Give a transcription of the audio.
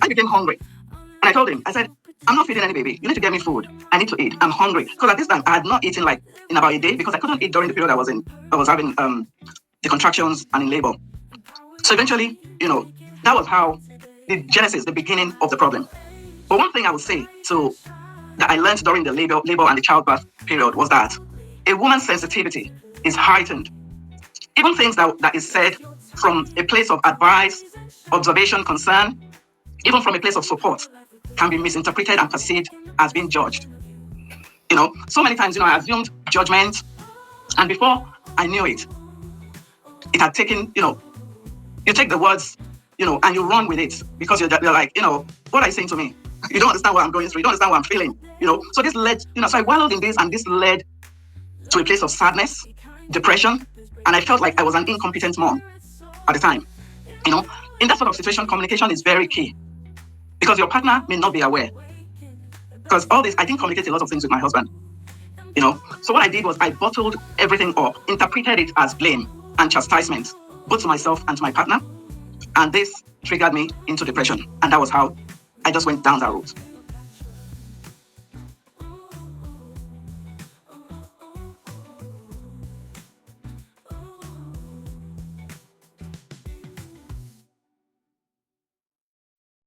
I became hungry, and I told him, I said, I'm not feeding any baby. You need to get me food. I need to eat. I'm hungry. Because at this time, I had not eaten like in about a day because I couldn't eat during the period I was having the contractions and in labor. So eventually, that was how the genesis, the beginning of the problem. But one thing I would say that I learned during the labor and the childbirth period was that a woman's sensitivity is heightened. Even things that is said from a place of advice, observation, concern, even from a place of support, can be misinterpreted and perceived as being judged. So many times, I assumed judgment, and before I knew it, it had taken, you take the words, and you run with it because you're like, what are you saying to me? You don't understand what I'm going through. You don't understand what I'm feeling, So this led, so I wallowed in this, and this led to a place of sadness, depression, and I felt like I was an incompetent mom at the time. In that sort of situation, communication is very key because your partner may not be aware. Because all this, I didn't communicate a lot of things with my husband, So what I did was I bottled everything up, interpreted it as blame and chastisement, both to myself and to my partner. And this triggered me into depression. And that was how I just went down that road.